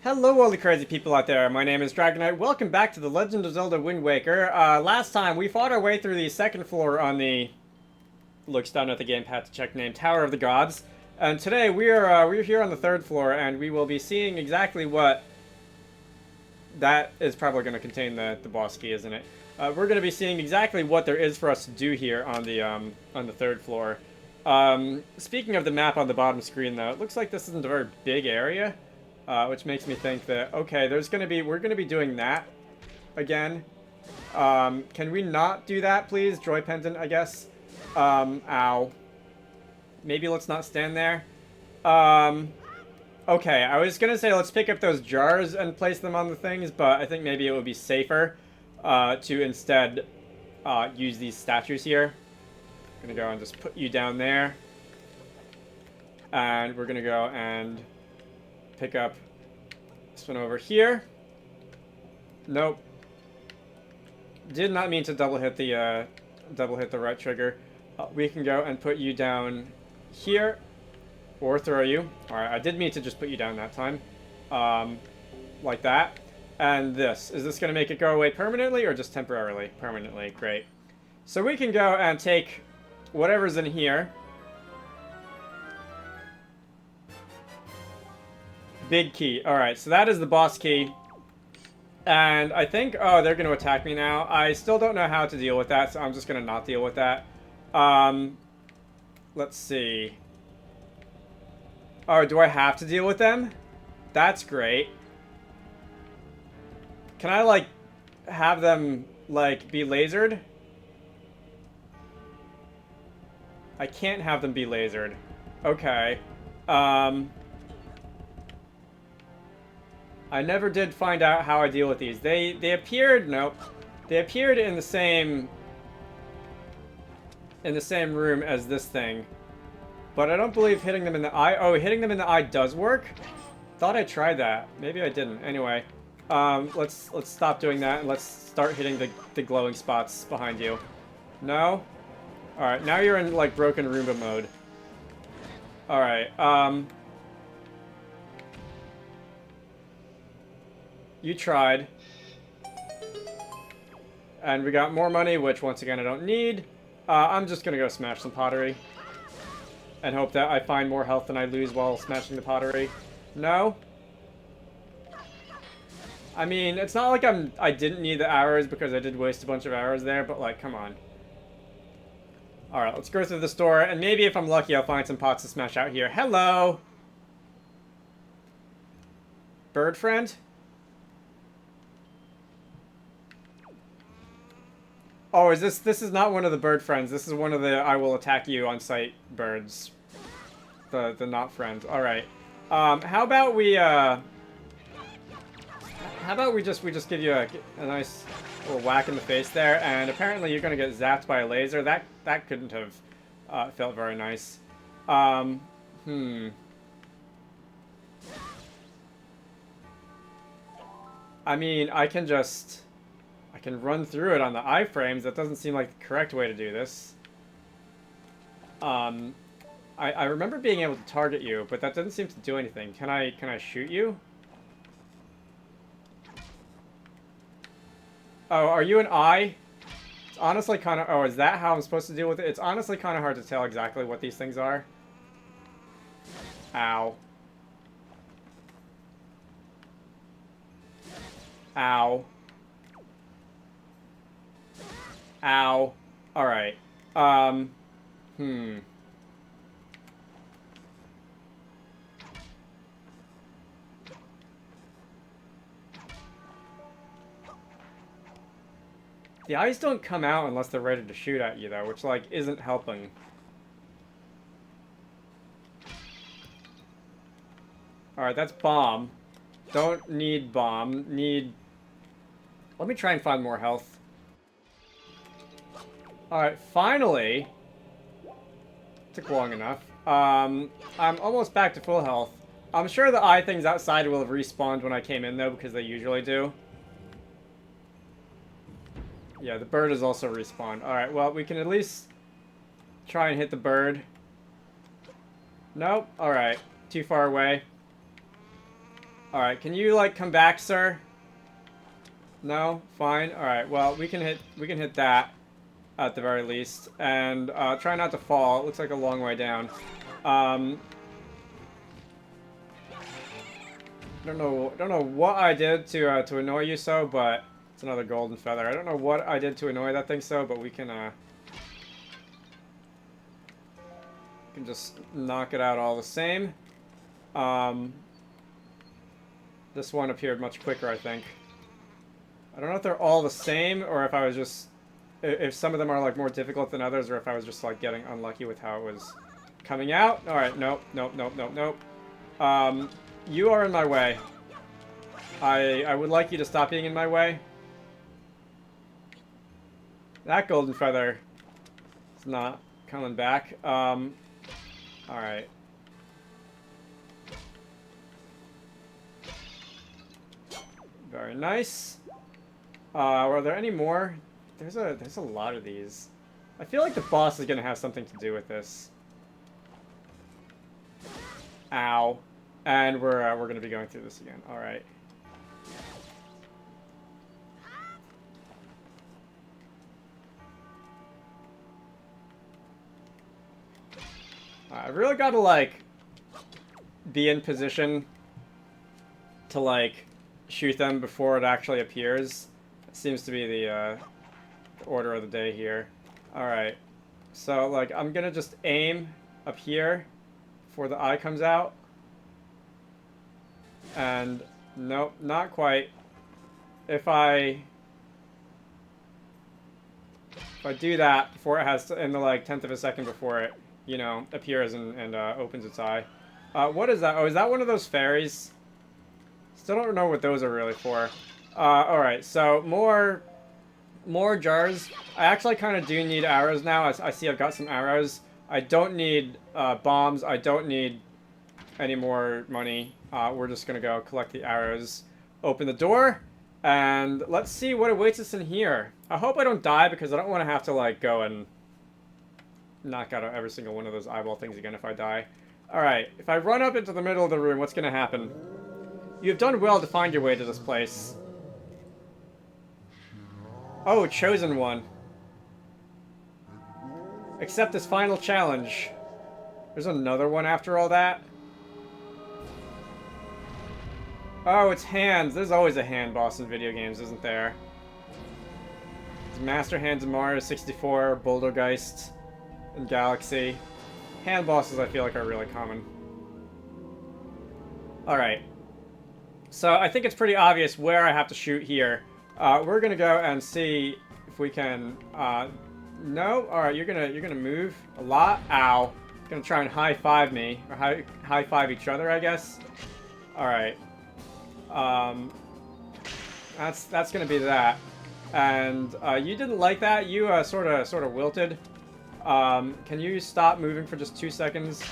Hello all the crazy people out there, my name is Dragonite. Welcome back to The Legend of Zelda Wind Waker. Last time we fought our way through the second floor on the... looks down at the gamepad to check name, Tower of the Gods. And today we're here on the third floor and we will be seeing exactly what... That is probably going to contain the boss key, isn't it? We're going to be seeing exactly what there is for us to do here on the third floor. Speaking of the map on the bottom screen though, it looks like this isn't a very big area. Which makes me think that, okay, we're gonna be doing that again. Can we not do that, please? Joy Pendant, I guess. Ow. Maybe let's not stand there. Okay, I was gonna say let's pick up those jars and place them on the things, but I think maybe it would be safer to instead use these statues here. I'm gonna go and just put you down there. And we're gonna go and pick up this one over here. Nope. Did not mean to double hit the right trigger. We can go and put you down here, or throw you. All right, I did mean to just put you down that time, like that. And is this going to make it go away permanently or just temporarily? Permanently, great. So we can go and take whatever's in here. Big key. Alright, so that is the boss key. And I think... Oh, they're going to attack me now. I still don't know how to deal with that, so I'm just going to not deal with that. Let's see. Oh, do I have to deal with them? That's great. Can I, like, have them, like, be lasered? I can't have them be lasered. Okay. I never did find out how I deal with these. They appeared, nope. They appeared in the same room as this thing. But I don't believe hitting them in the eye. Oh, hitting them in the eye does work? Thought I tried that. Maybe I didn't. Anyway, let's stop doing that and let's start hitting the glowing spots behind you. No? Alright, now you're in like broken Roomba mode. Alright, you tried. And we got more money, which once again I don't need. I'm just gonna go smash some pottery. And hope that I find more health than I lose while smashing the pottery. No? I mean, it's not like I didn't need the arrows because I did waste a bunch of arrows there, but like, come on. Alright, let's go through the store, and maybe if I'm lucky I'll find some pots to smash out here. Hello! Bird friend? Oh, this is not one of the bird friends. This is one of the I will attack you on sight birds. The not friends. All right. How about we just give you a nice little whack in the face there, and apparently you're gonna get zapped by a laser. That couldn't have felt very nice. I mean, I can run through it on the iframes. That doesn't seem like the correct way to do this. I remember being able to target you, but that doesn't seem to do anything. Can I shoot you? Oh, are you an eye? It's honestly kind of... Oh, is that how I'm supposed to deal with it? It's honestly kind of hard to tell exactly what these things are. Ow. Ow. Ow. Alright. The eyes don't come out unless they're ready to shoot at you, though, which, like, isn't helping. Alright, that's bomb. Don't need bomb. Need... Let me try and find more health. Alright, finally. Took long enough. I'm almost back to full health. I'm sure the eye things outside will have respawned when I came in, though, because they usually do. Yeah, the bird is also respawned. Alright, well, we can at least try and hit the bird. Nope. Alright. Too far away. Alright, can you, like, come back, sir? No? Fine. Alright, well, we can hit that at the very least. And, try not to fall. It looks like a long way down. Don't know what I did to annoy you so, but it's another golden feather. I don't know what I did to annoy that thing so, but we can just knock it out all the same. This one appeared much quicker, I think. I don't know if they're all the same, or if I was just... If some of them are, like, more difficult than others, or if I was just, like, getting unlucky with how it was coming out. Alright, nope. You are in my way. I would like you to stop being in my way. That golden feather is not coming back. Alright. Very nice. Are there any more? There's a lot of these. I feel like the boss is gonna have something to do with this. Ow. And we're gonna be going through this again. Alright. I've really got to, like, be in position to, like, shoot them before it actually appears. It seems to be the order of the day here. Alright. So, like, I'm gonna just aim up here before the eye comes out. And, nope, not quite. If I do that before it has to, in the, like, 10th of a second before it, you know, appears and opens its eye. What is that? Oh, is that one of those fairies? Still don't know what those are really for. Alright, so more jars. I actually kind of do need arrows now. I see I've got some arrows. I don't need bombs. I don't need any more money. We're just gonna go collect the arrows. Open the door. And let's see what awaits us in here. I hope I don't die because I don't want to have to, like, go and knock out every single one of those eyeball things again if I die. Alright, if I run up into the middle of the room, what's gonna happen? You have done well to find your way to this place. Oh, chosen one. Accept this final challenge. There's another one after all that? Oh, it's hands. There's always a hand boss in video games, isn't there? It's Master Hands in Mario 64, Bouldergeist in Galaxy. Hand bosses, I feel like, are really common. Alright. So, I think it's pretty obvious where I have to shoot here. We're gonna go and see if we can... no? Alright, you're gonna move a lot. Ow. Gonna try and high-five me. Or high-five each other, I guess. Alright. That's gonna be that. And, you didn't like that. You, sort of wilted. Can you stop moving for just 2 seconds?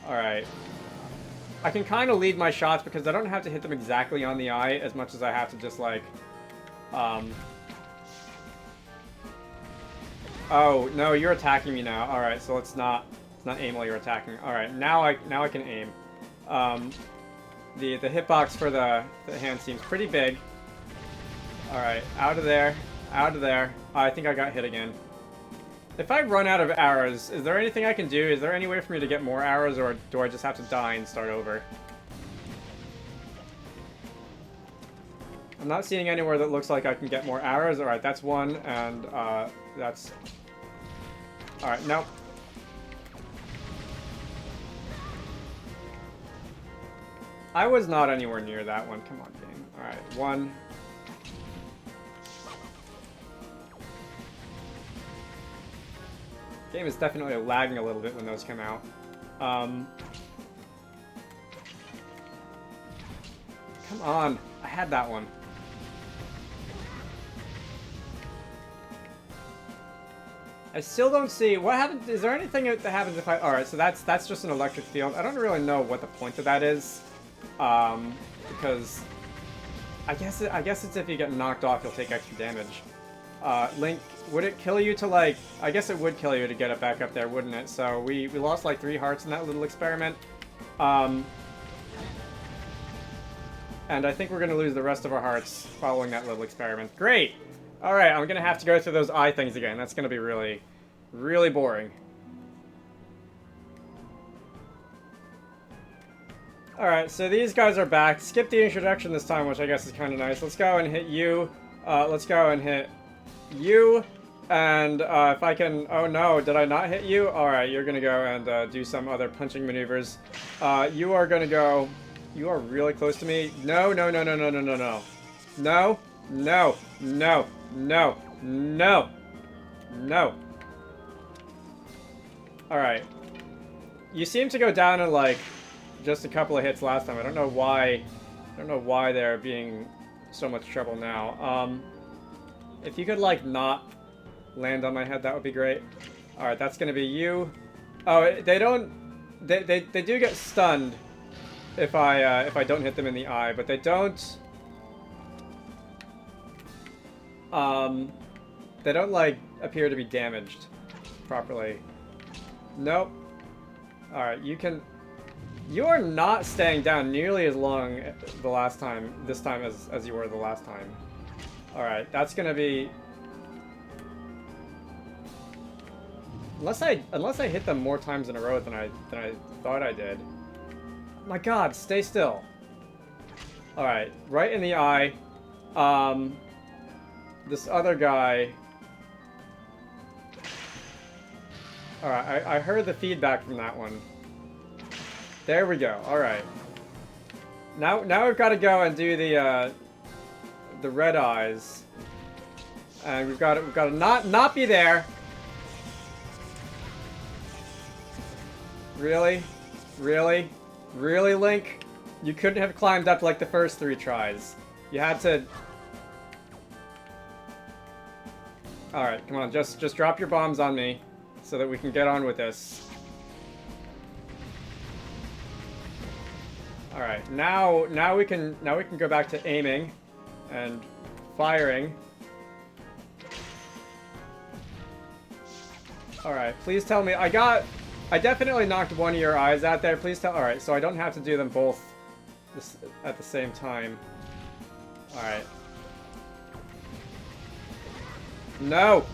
Alright. I can kind of lead my shots because I don't have to hit them exactly on the eye as much as I have to just, like, Oh, no, you're attacking me now. Alright, so let's not aim while you're attacking. Alright, now I can aim. The hitbox for the hand seems pretty big. Alright, out of there. Out of there. I think I got hit again. If I run out of arrows, is there anything I can do? Is there any way for me to get more arrows, or do I just have to die and start over? I'm not seeing anywhere that looks like I can get more arrows. Alright, that's one, and that's... Alright, nope. I was not anywhere near that one. Come on, game. Alright, one. Game is definitely lagging a little bit when those come out. Come on. I had that one. I still don't see what happens. Is there anything that happens if I? All right, so that's just an electric field. I don't really know what the point of that is, because I guess it's if you get knocked off, you'll take extra damage. Link, would it kill you to, like? I guess it would kill you to get it back up there, wouldn't it? So we lost like 3 hearts in that little experiment. And I think we're going to lose the rest of our hearts following that little experiment. Great! Alright, I'm going to have to go through those eye things again. That's going to be really, really boring. Alright, so these guys are back. Skip the introduction this time, which I guess is kind of nice. Let's go and hit you. Let's go and hit you. And if I can... Oh no, did I not hit you? Alright, you're going to go and do some other punching maneuvers. You are going to go... You are really close to me. No, no, no, no, no, no, no, no. No, no, no, no, no, no. Alright. You seem to go down in, like, just a couple of hits last time. I don't know why... I don't know why they're being so much trouble now. If you could, like, not land on my head, that would be great. Alright, that's gonna be you. Oh, they don't... They do get stunned if I don't hit them in the eye, but they don't... They don't, like, appear to be damaged properly. Nope. Alright, you can... You are not staying down nearly as long this time as you were the last time. Alright, that's gonna be... Unless I hit them more times in a row than I thought I did. My god, stay still. Alright, right in the eye. This other guy... Alright, I heard the feedback from that one. There we go, alright. Now we've got to go and do the red eyes. And we've got to not be there. Really? Really? Really, Link? You couldn't have climbed up like the first 3 tries. You had to... Alright, come on, just drop your bombs on me so that we can get on with this. Alright, now we can go back to aiming and firing. Alright, please tell me I definitely knocked one of your eyes out there. Please tell... Alright, so I don't have to do them both at the same time. Alright. No!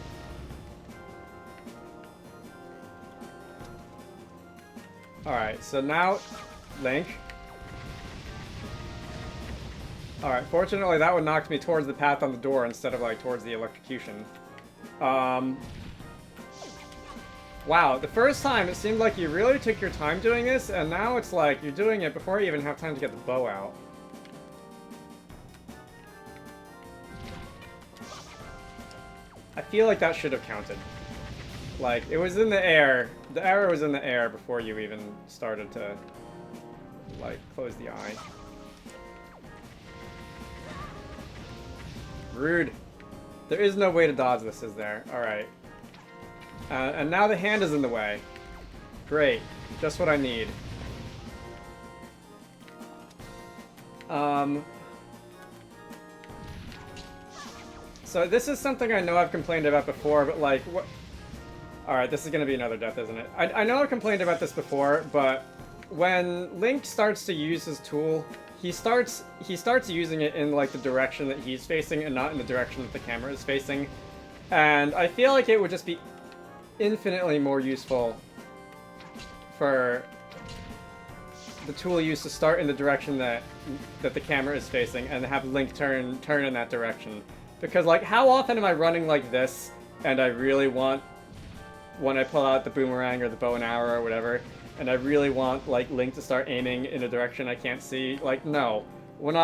Alright, so now... Link. Alright, fortunately that one knocked me towards the path on the door instead of, like, towards the electrocution. Wow, the first time it seemed like you really took your time doing this, and now it's like you're doing it before you even have time to get the bow out. I feel like that should have counted. Like, it was in the air. The arrow was in the air before you even started to, like, close the eye. Rude. There is no way to dodge this, is there? Alright. And now the hand is in the way. Great. Just what I need. So this is something I know I've complained about before, but like, what? Alright, this is gonna be another death, isn't it? I know I've complained about this before, but when Link starts to use his tool, he starts using it in, like, the direction that he's facing and not in the direction that the camera is facing. And I feel like it would just be infinitely more useful for the tool used to start in the direction that the camera is facing and have Link turn in that direction. Because, like, how often am I running like this and I really want, when I pull out the boomerang or the bow and arrow or whatever, and I really want, like, Link to start aiming in a direction I can't see? Like, no. When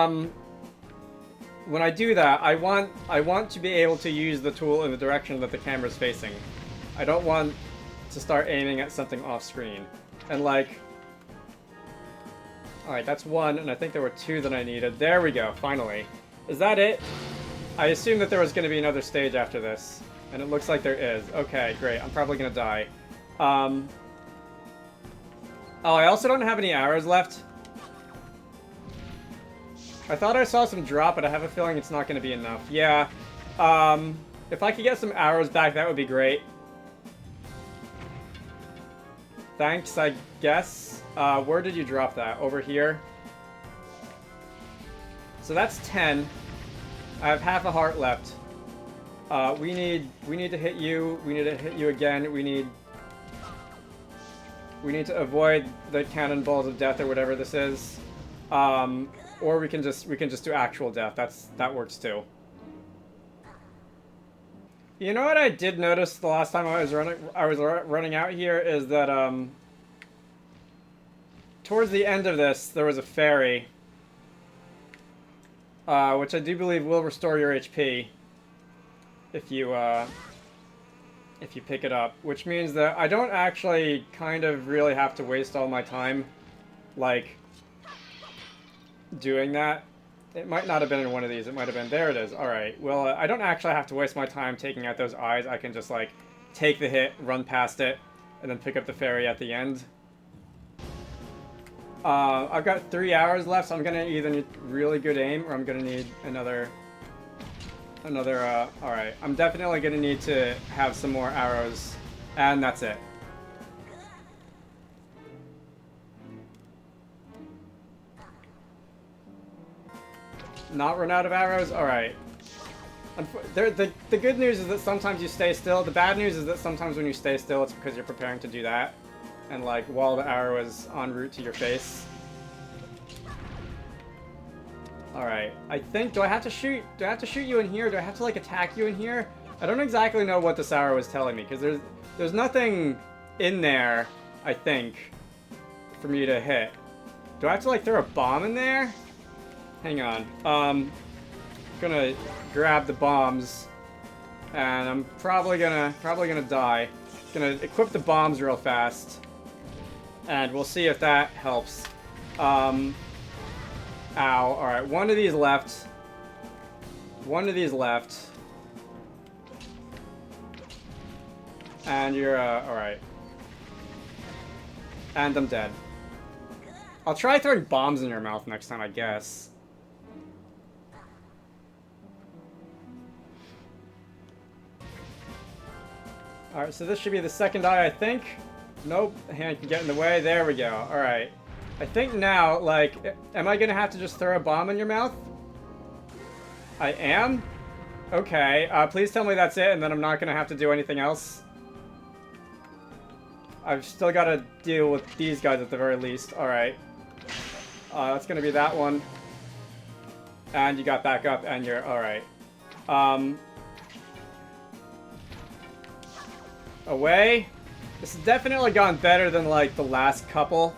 I do that, I want to be able to use the tool in the direction that the camera's facing. I don't want to start aiming at something off screen. And, like... Alright, that's one, and I think there were 2 that I needed. There we go, finally. Is that it? I assumed that there was going to be another stage after this. And it looks like there is. Okay, great. I'm probably going to die. Oh, I also don't have any arrows left. I thought I saw some drop, but I have a feeling it's not going to be enough. Yeah. If I could get some arrows back, that would be great. Thanks, I guess. Where did you drop that? Over here? So that's 10. I have half a heart left. We need to hit you. We need to hit you again. We need to avoid the cannonballs of death or whatever this is. Or we can just do actual death. That works too. You know what I did notice the last time I was running out here is that towards the end of this there was a fairy, which I do believe will restore your HP if you pick it up, which means that I don't actually kind of really have to waste all my time like doing that. It might not have been in one of these. It might have been... There it is. Alright. Well, I don't actually have to waste my time taking out those eyes. I can just, like, take the hit, run past it, and then pick up the fairy at the end. I've got 3 hours left, so I'm gonna either need really good aim, or I'm gonna need another... Alright. I'm definitely gonna need to have some more arrows. And that's it. Not run out of arrows? Alright. The good news is that sometimes you stay still. The bad news is that sometimes when you stay still, it's because you're preparing to do that. And, like, while the arrow is en route to your face. Alright. I think... Do I have to shoot you in here? Do I have to, like, attack you in here? I don't exactly know what this arrow is telling me, because there's nothing in there, I think, for me to hit. Do I have to, like, throw a bomb in there? Hang on. Gonna grab the bombs, and I'm probably gonna die. Gonna equip the bombs real fast, and we'll see if that helps. Ow. Alright, one of these left. And you're, alright. And I'm dead. I'll try throwing bombs in your mouth next time, I guess. Alright, so this should be the second eye, I think. Nope, the hand can get in the way. There we go. Alright. I think now, like, am I gonna have to just throw a bomb in your mouth? I am? Okay, please tell me that's it, and then I'm not gonna have to do anything else. I've still gotta deal with these guys at the very least. Alright. That's gonna be that one. And you got back up, and you're... Alright. Away. This has definitely gone better than, like, the last couple.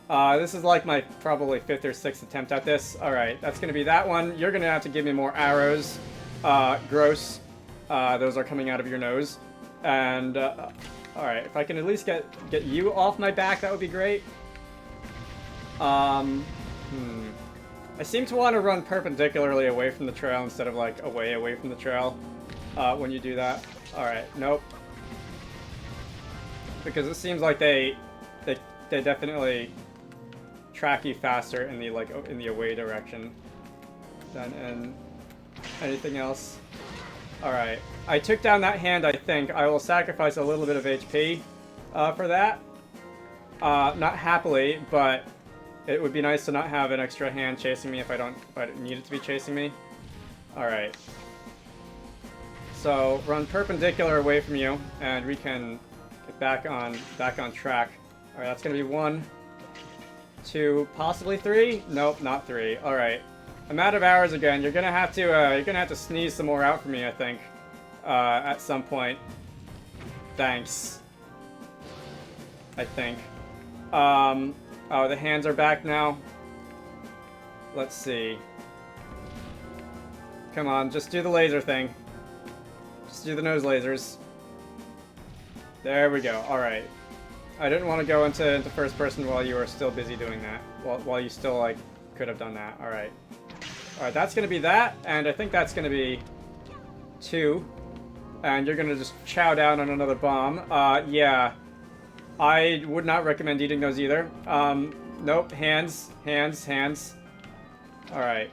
This is, like, my probably 5th or 6th attempt at this. Alright, that's gonna be that one. You're gonna have to give me more arrows. Gross. Those are coming out of your nose. And, alright, if I can at least get you off my back, that would be great. I seem to want to run perpendicularly away from the trail instead of, like, away from the trail when you do that. Alright, nope. Because it seems like they definitely track you faster in the, like, in the away direction than in anything else. Alright. I took down that hand, I think. I will sacrifice a little bit of HP for that. Not happily, but it would be nice to not have an extra hand chasing me if I didn't need it to be chasing me. Alright. So, run perpendicular away from you, and we can get back on track. Alright, that's gonna be 1, 2, possibly 3? Nope, not 3. Alright. I'm out of arrows again. You're gonna have to sneeze some more out for me, I think. At some point. Thanks. I think. Oh, the hands are back now. Let's see. Come on, just do the laser thing. Just do the nose lasers. There we go. Alright. I didn't want to go into first person while you were still busy doing that. While you still, like, could have done that. Alright. Alright, that's gonna be that, and I think that's gonna be 2. And you're gonna just chow down on another bomb. Yeah. I would not recommend eating those either. Nope. Hands. Alright.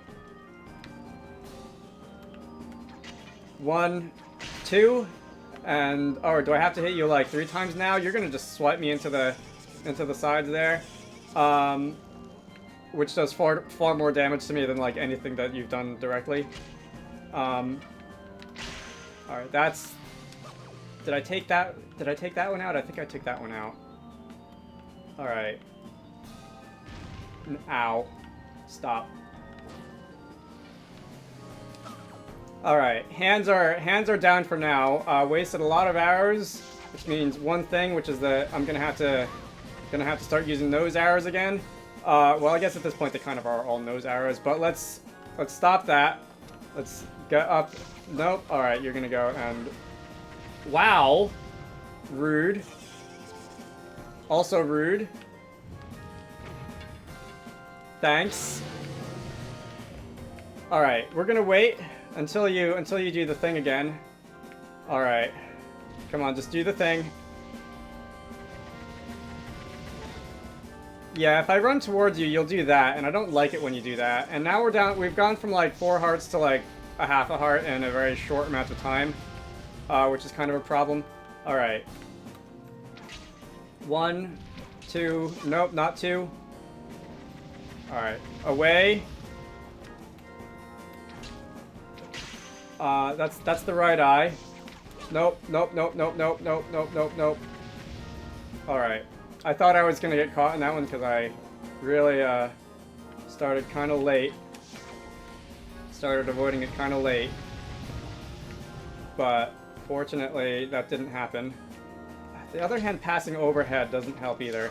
1, 2, and... Oh, do I have to hit you, like, 3 times now? You're gonna just swipe me into the sides there. which does far more damage to me than like anything that you've done directly. All right, that's. Did I take that? Did I take that one out? I think I took that one out. All right. Ow! Stop. All right, hands are down for now. Wasted a lot of arrows, which means one thing, which is that I'm gonna have to start using nose arrows again. Well, I guess at this point they kind of are all nose arrows, but let's stop that. Let's get up. Nope. All right, you're gonna go and wow, rude. Also rude. Thanks. All right, we're gonna wait until you do the thing again. All right, come on, just do the thing. Yeah, if I run towards you, you'll do that, and I don't like it when you do that. And now we're down. We've gone from like 4 hearts to like a half a heart in a very short amount of time, which is kind of a problem. All right. 1, 2. Nope, not 2. All right, away. That's the right eye. Nope, nope, nope, nope, nope, nope, nope, nope, nope. All right. I thought I was gonna get caught in that one because I really started kind of late. Started avoiding it kind of late. But fortunately, that didn't happen. On the other hand, passing overhead doesn't help either.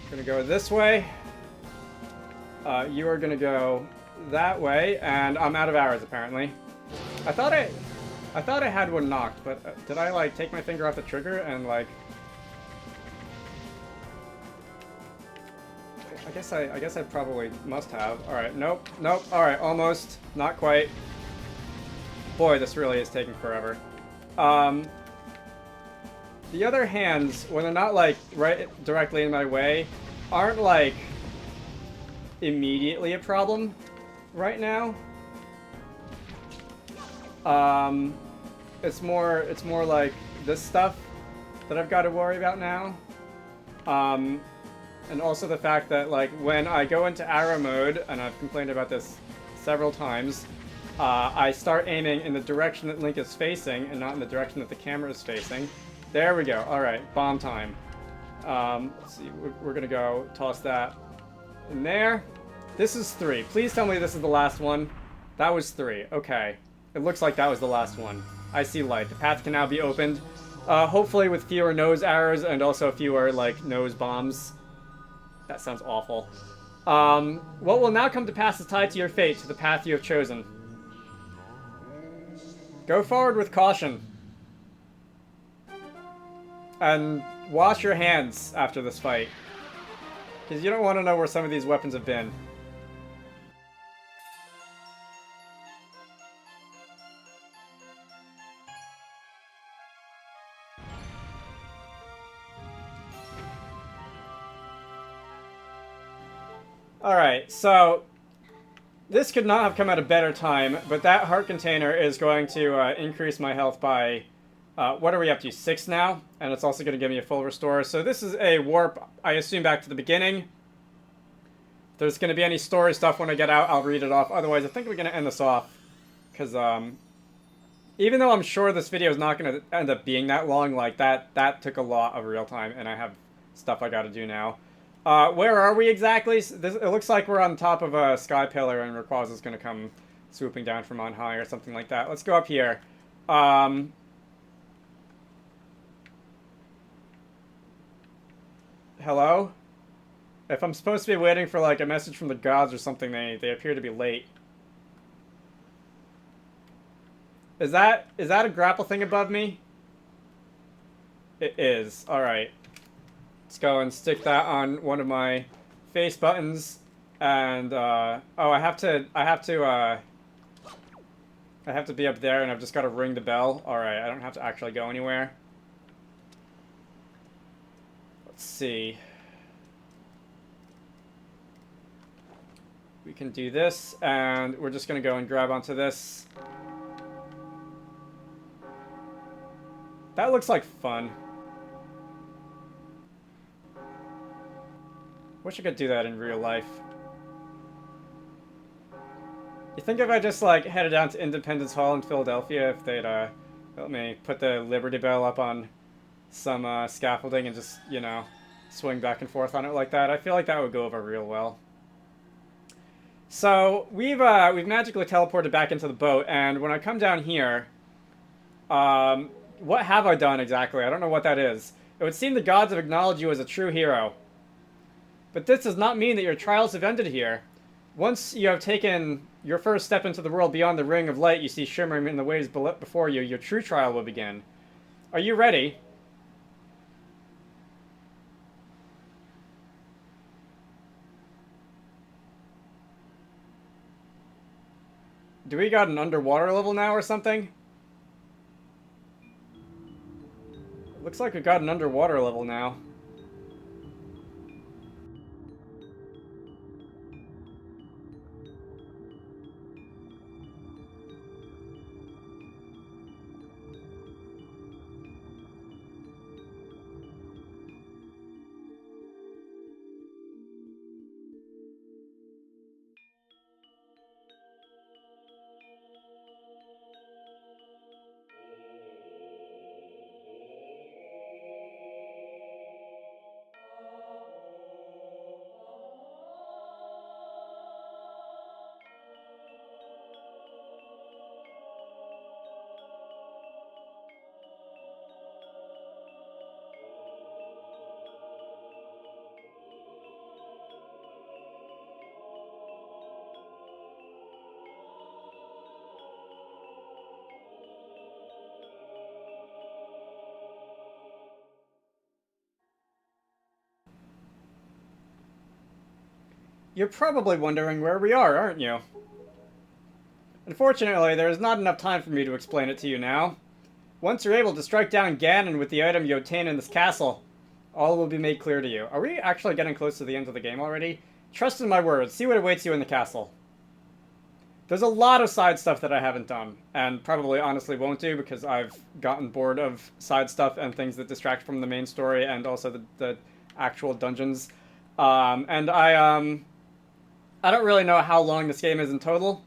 Gonna go this way. You are gonna go that way, and I'm out of arrows apparently. I thought I had one knocked, but did I like take my finger off the trigger and like? I guess I probably must have. All right, nope, nope. All right, almost, not quite. Boy, this really is taking forever. The other hands, when they're not like right directly in my way, aren't like immediately a problem right now. It's more like this stuff that I've got to worry about now. And also the fact that like when I go into arrow mode, and I've complained about this several times, I start aiming in the direction that Link is facing and not in the direction that the camera is facing. There we go. All right, bomb time. Let's see, we're gonna go toss that in there. This is 3. Please tell me this is the last one. That was 3. Okay. It looks like that was the last one. I see light. The path can now be opened. Hopefully with fewer nose arrows and also fewer, like, nose bombs. That sounds awful. What will now come to pass is tied to your fate, to the path you have chosen. Go forward with caution. And wash your hands after this fight. Because you don't want to know where some of these weapons have been. Alright, so this could not have come at a better time, but that heart container is going to increase my health by, what are we up to, 6 now? And it's also going to give me a full restore. So this is a warp, I assume, back to the beginning. If there's going to be any story stuff when I get out, I'll read it off. Otherwise, I think we're going to end this off. Because, even though I'm sure this video is not going to end up being that long, like, that took a lot of real time, and I have stuff I got to do now. Where are we exactly? It looks like we're on top of a sky pillar and Rayquaza's going to come swooping down from on high or something like that. Let's go up here. Hello? If I'm supposed to be waiting for like a message from the gods or something, they appear to be late. Is that a grapple thing above me? It is. Alright. Let's go and stick that on one of my face buttons, and oh, I have to be up there, and I've just got to ring the bell. All right, I don't have to actually go anywhere. Let's see. We can do this, and we're just gonna go and grab onto this. That looks like fun. Wish I could do that in real life. You think if I just, like, headed down to Independence Hall in Philadelphia, if they'd, let me put the Liberty Bell up on some, scaffolding and just, you know, swing back and forth on it like that? I feel like that would go over real well. So, we've magically teleported back into the boat, and when I come down here, what have I done exactly? I don't know what that is. It would seem the gods have acknowledged you as a true hero. But this does not mean that your trials have ended here. Once you have taken your first step into the world beyond the ring of light you see shimmering in the waves before you, your true trial will begin. Are you ready? Do we got an underwater level now or something? Looks like we got an underwater level now. You're probably wondering where we are, aren't you? Unfortunately, there is not enough time for me to explain it to you now. Once you're able to strike down Ganon with the item you obtain in this castle, all will be made clear to you. Are we actually getting close to the end of the game already? Trust in my words. See what awaits you in the castle. There's a lot of side stuff that I haven't done, and probably honestly won't do because I've gotten bored of side stuff and things that distract from the main story and also the actual dungeons. I don't really know how long this game is in total.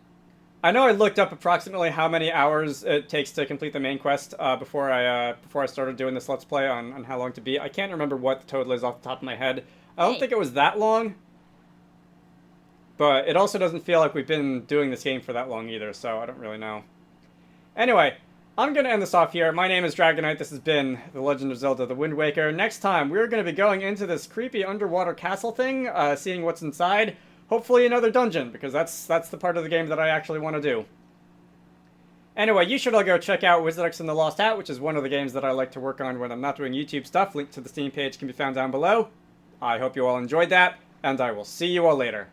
I know I looked up approximately how many hours it takes to complete the main quest before I started doing this Let's Play on how long to beat. I can't remember what the total is off the top of my head. I don't think it was that long. But it also doesn't feel like we've been doing this game for that long either, so I don't really know. Anyway, I'm going to end this off here. My name is Dragonite. This has been The Legend of Zelda The Wind Waker. Next time, we're going to be going into this creepy underwater castle thing, seeing what's inside. Hopefully another dungeon, because that's the part of the game that I actually want to do. Anyway, you should all go check out Wizarducks and the Lost Hat, which is one of the games that I like to work on when I'm not doing YouTube stuff. Link to the Steam page can be found down below. I hope you all enjoyed that, and I will see you all later.